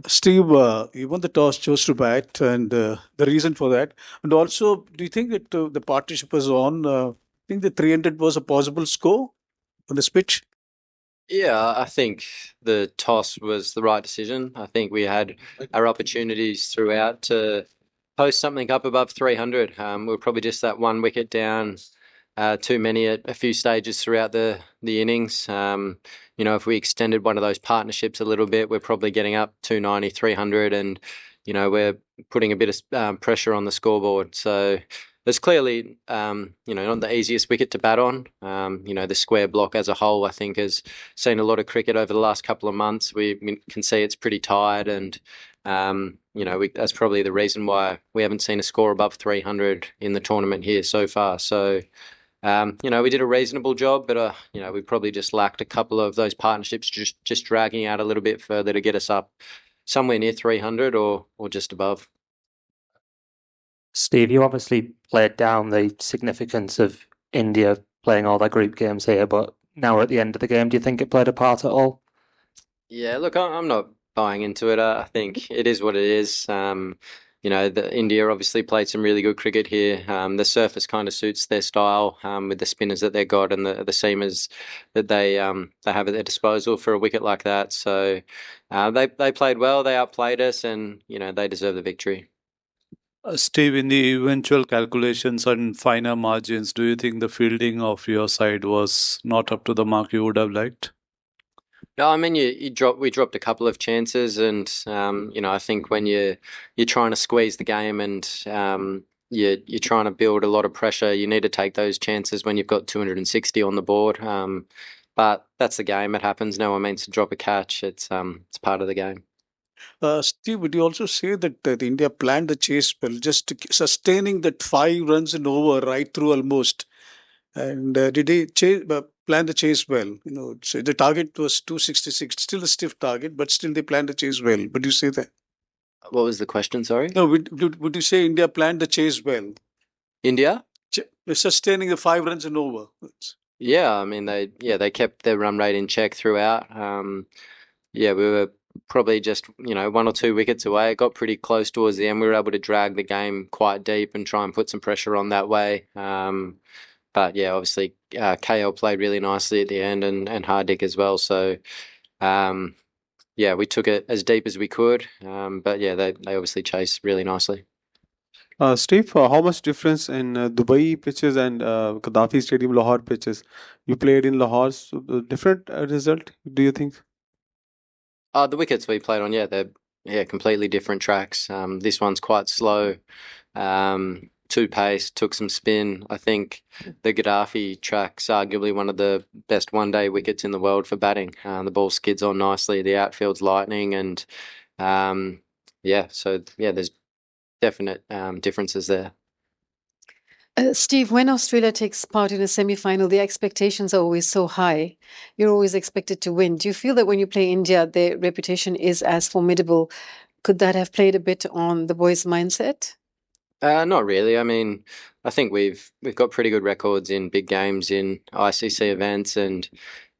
Steve, you won the toss, chose to bat, and the reason for that. And also, do you think that the partnership was on? I think the 300 was a possible score on this pitch. Yeah, I think the toss was the right decision. I think we had our opportunities throughout to post something up above 300. We were probably just that one wicket down, too many at a few stages throughout the innings. If we extended one of those partnerships a little bit, we're probably getting up 290, 300, and we're putting a bit of pressure on the scoreboard. So it's clearly, not the easiest wicket to bat on. The square block as a whole, I think, has seen a lot of cricket over the last couple of months. We can see it's pretty tired, and that's probably the reason why we haven't seen a score above 300 in the tournament here so far. So, we did a reasonable job, but we probably just lacked a couple of those partnerships, just dragging out a little bit further to get us up somewhere near 300 or just above. Steve, you obviously played down the significance of India playing all their group games here, but now we're at the end of the game. Do you think it played a part at all? Yeah, look, I'm not buying into it. I think it is what it is. The India obviously played some really good cricket here. The surface kind of suits their style, with the spinners that they got and the seamers that they have at their disposal for a wicket like that. So they played well. They outplayed us, and they deserve the victory. Steve, in the eventual calculations and finer margins, do you think the fielding of your side was not up to the mark you would have liked? No, I mean we dropped a couple of chances, and I think when you're trying to squeeze the game and you're trying to build a lot of pressure, you need to take those chances when you've got 260 on the board. But that's the game; it happens. No one means to drop a catch. It's part of the game. Steve, would you also say that India planned the chase well, just sustaining that 5 runs and over right through almost? And did they plan the chase well? So the target was 266, still a stiff target, but still they planned the chase well. Would you say that? What was the question? Sorry. No, would you say India planned the chase well? India? Sustaining the 5 runs and over. Yeah, I mean they kept their run rate in check throughout. Yeah, we were probably just, one or two wickets away. It got pretty close towards the end. We were able to drag the game quite deep and try and put some pressure on that way. But yeah, obviously KL played really nicely at the end and Hardik as well. So yeah, we took it as deep as we could. But yeah, they obviously chased really nicely. Steve, how much difference in Dubai pitches and Gaddafi Stadium Lahore pitches? You played in Lahore, so different result, do you think? The wickets we played on, yeah, they're completely different tracks. This one's quite slow, two pace, took some spin. I think the Gaddafi track's arguably one of the best one-day wickets in the world for batting. The ball skids on nicely, the outfield's lightning, and there's definite differences there. Steve, when Australia takes part in a semi-final, the expectations are always so high. You're always expected to win. Do you feel that when you play India, their reputation is as formidable? Could that have played a bit on the boys' mindset? Not really. I mean, I think we've got pretty good records in big games in ICC events, and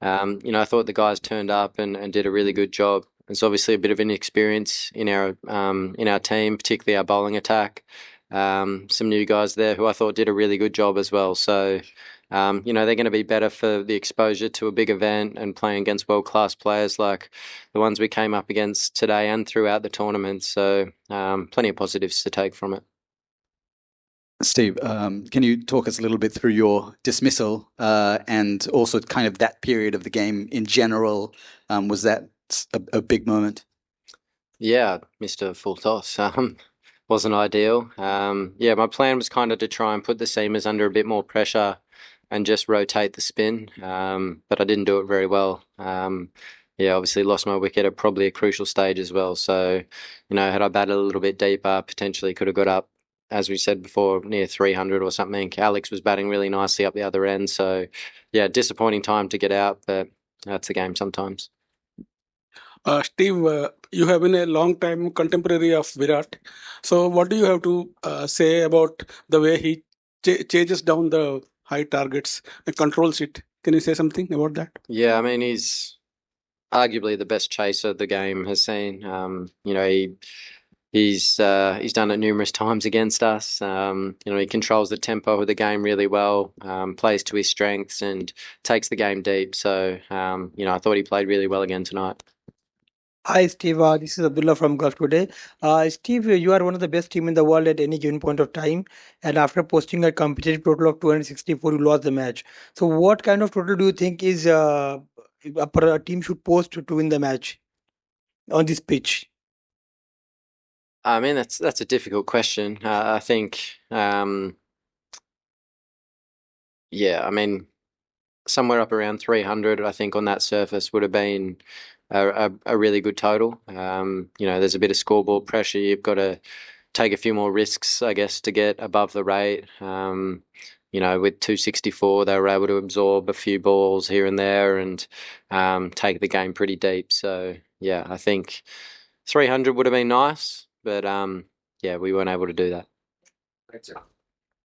I thought the guys turned up and did a really good job. There's obviously a bit of inexperience in our team, particularly our bowling attack. Some new guys there who I thought did a really good job as well. So, they're going to be better for the exposure to a big event and playing against world-class players like the ones we came up against today and throughout the tournament. So, plenty of positives to take from it. Steve, can you talk us a little bit through your dismissal and also kind of that period of the game in general? Was that a big moment? Yeah, Mr. Full Toss. Wasn't ideal. Yeah, my plan was kind of to try and put the seamers under a bit more pressure and just rotate the spin, but I didn't do it very well. Yeah, obviously lost my wicket at probably a crucial stage as well. So, had I batted a little bit deeper, potentially could have got up, as we said before, near 300 or something. Alex was batting really nicely up the other end. So, yeah, disappointing time to get out, but that's the game sometimes. Steve, you have been a long time contemporary of Virat. So, what do you have to say about the way he chases down the high targets and controls it? Can you say something about that? Yeah, I mean, he's arguably the best chaser the game has seen. You know, he's done it numerous times against us. You know, he controls the tempo of the game really well, plays to his strengths, and takes the game deep. So, you know, I thought he played really well again tonight. Hi, Steve. This is Abdullah from Gulf today. Steve, you are one of the best team in the world at any given point of time. And after posting a competitive total of 264, you lost the match. So, what kind of total do you think is a team should post to win the match on this pitch? I mean, that's a difficult question. I think, yeah, I mean, somewhere up around 300, I think, on that surface would have been a really good total. You know, there's a bit of scoreboard pressure. You've got to take a few more risks, I guess, to get above the rate. You know, with 264, they were able to absorb a few balls here and there and take the game pretty deep. So, yeah, I think 300 would have been nice, but yeah, we weren't able to do that.